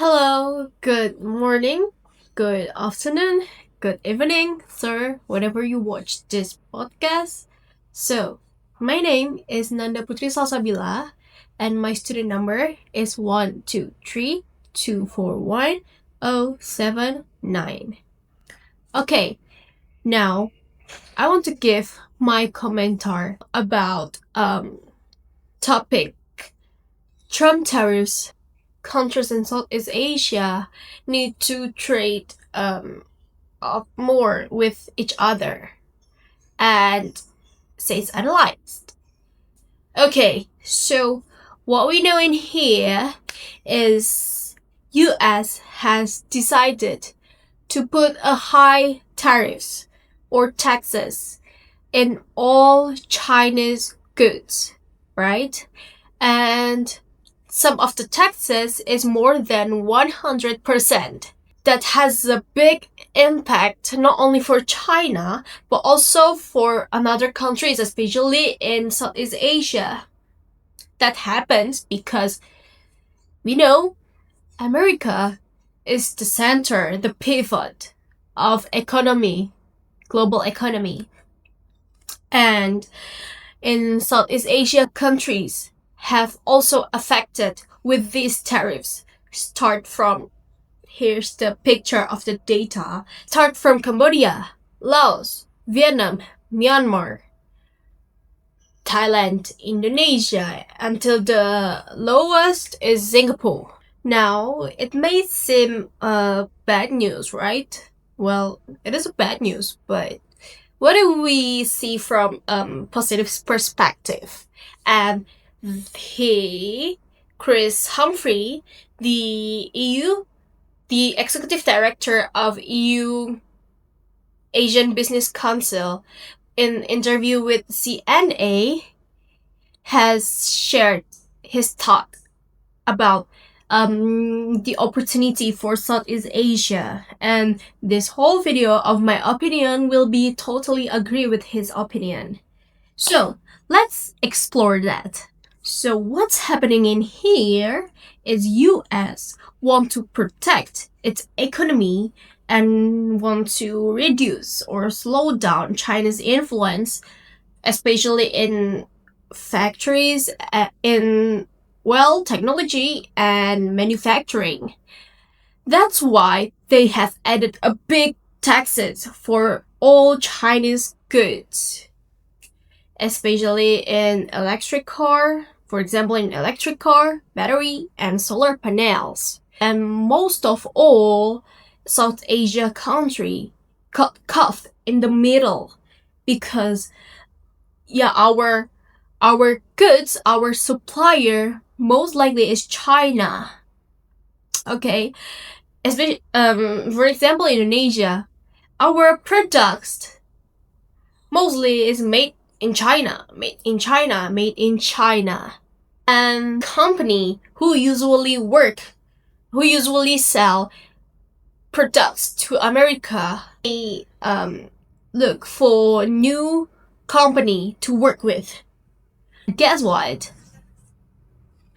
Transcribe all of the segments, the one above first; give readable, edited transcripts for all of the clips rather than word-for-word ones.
Hello, good morning, good afternoon, good evening, sir, whenever you watch this podcast. So, my name is Nanda Putri Salsabila, and my student number is 123241079. Okay, now I want to give my commentary about topic Trump tariffs. Countries in Southeast Asia need to trade more with each other, and says analyzed. Okay, so what we know in here is US has decided to put a high tariffs or taxes in all Chinese goods, right? And some of the taxes is more than 100%. That has a big impact not only for China, but also for other countries, especially in Southeast Asia. That happens because we know America is the center, the pivot of economy, global economy. And in Southeast Asia countries have also affected with these tariffs. Here's the picture of the data. Start from Cambodia, Laos, Vietnam, Myanmar, Thailand, Indonesia, until the lowest is Singapore. Now, it may seem bad news, right? Well, it is a bad news, but what do we see from positive perspective? And Chris Humphrey, the executive director of EU Asian Business Council, in interview with CNA, has shared his thought about the opportunity for Southeast Asia, and this whole video of my opinion will be totally agree with his opinion. So let's explore that. So what's happening in here is US want to protect its economy and want to reduce or slow down China's influence, especially in factories, in technology and manufacturing. That's why they have added a big taxes for all Chinese goods, especially in electric car, for example, in electric car, battery, and solar panels. And most of all, South Asia country got caught in the middle because our goods, our supplier most likely is China. Okay, especially for example, Indonesia, our products mostly is made in China. And company who usually sell products to America, they look for new company to work with. Guess what?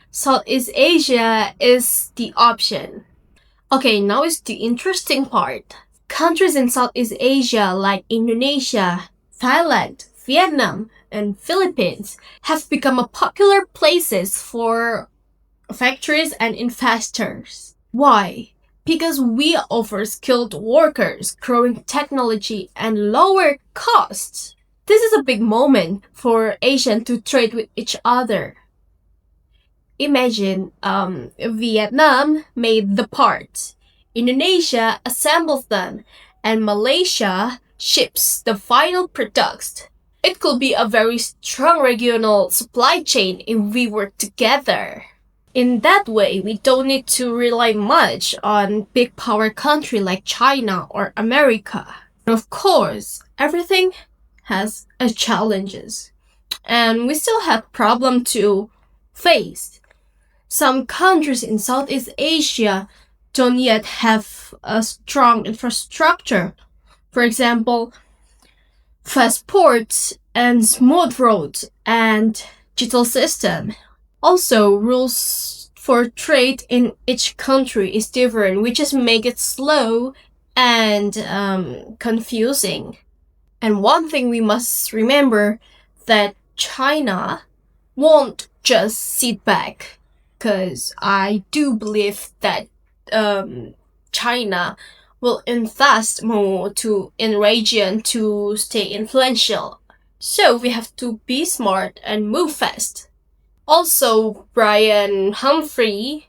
Southeast Asia is the option. Okay, now is the interesting part. Countries in Southeast Asia like Indonesia, Thailand, Vietnam, and Philippines have become a popular places for factories and investors. Why? Because we offer skilled workers, growing technology, and lower costs. This is a big moment for Asians to trade with each other. Imagine Vietnam made the parts, Indonesia assembles them, and Malaysia ships the final products. It could be a very strong regional supply chain if we work together. In that way, we don't need to rely much on big power country like China or America. Of course, everything has its challenges, and we still have problem to face. Some countries in Southeast Asia don't yet have a strong infrastructure. For example, fast ports and smooth roads and digital system. Also, rules for trade in each country is different, which just make it slow and confusing. And one thing we must remember that China won't just sit back, because I do believe that China will invest more in region to stay influential. So we have to be smart and move fast. Also, Brian Humphrey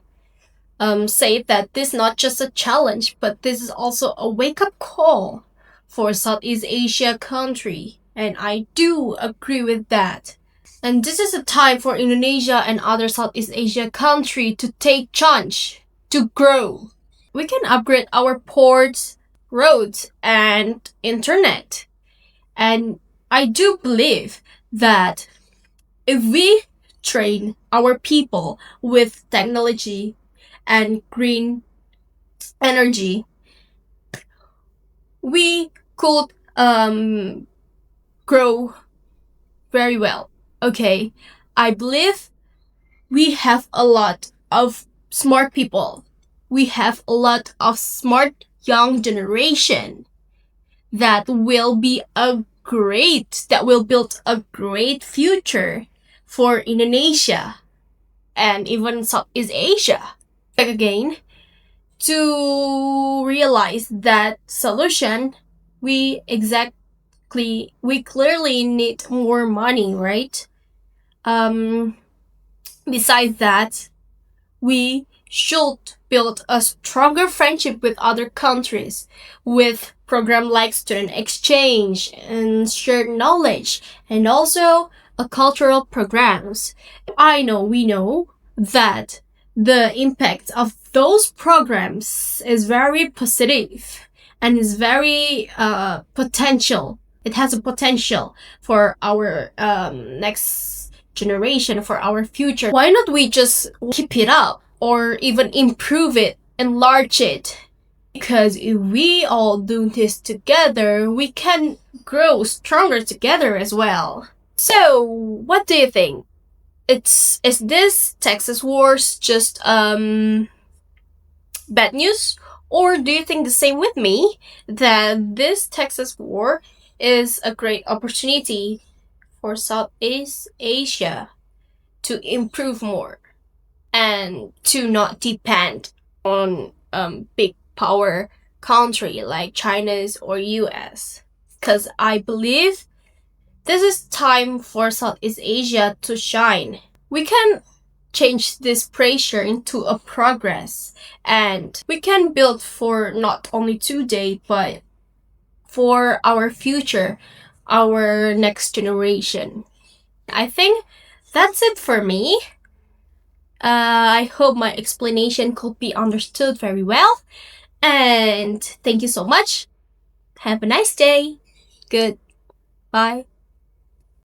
said that this is not just a challenge, but this is also a wake-up call for Southeast Asia country. And I do agree with that. And this is a time for Indonesia and other Southeast Asia country to take charge, to grow. We can upgrade our ports, roads, and internet. And I do believe that if we train our people with technology and green energy, we could grow very well. Okay, I believe we have a lot of smart people. We have a lot of smart young generation that will build a great future for Indonesia and even Southeast Asia. Back again, to realize that solution, we clearly need more money, right? Besides that, we should build a stronger friendship with other countries with programs like student exchange and shared knowledge, and also cultural programs. We know that the impact of those programs is very positive and is very potential. It has a potential for our next generation, for our future. Why not we just keep it up or even improve it, enlarge it? Because if we all do this together, we can grow stronger together as well. So, what do you think? Is this Texas Wars just bad news? Or do you think the same with me, that this Texas War is a great opportunity for Southeast Asia to improve more and to not depend on big power country like China's or US? Because I believe this is time for Southeast Asia to shine. We can change this pressure into a progress, and we can build for not only today but for our future, our next generation. I think that's it for me. I hope my explanation could be understood very well. And thank you so much. Have a nice day. Goodbye.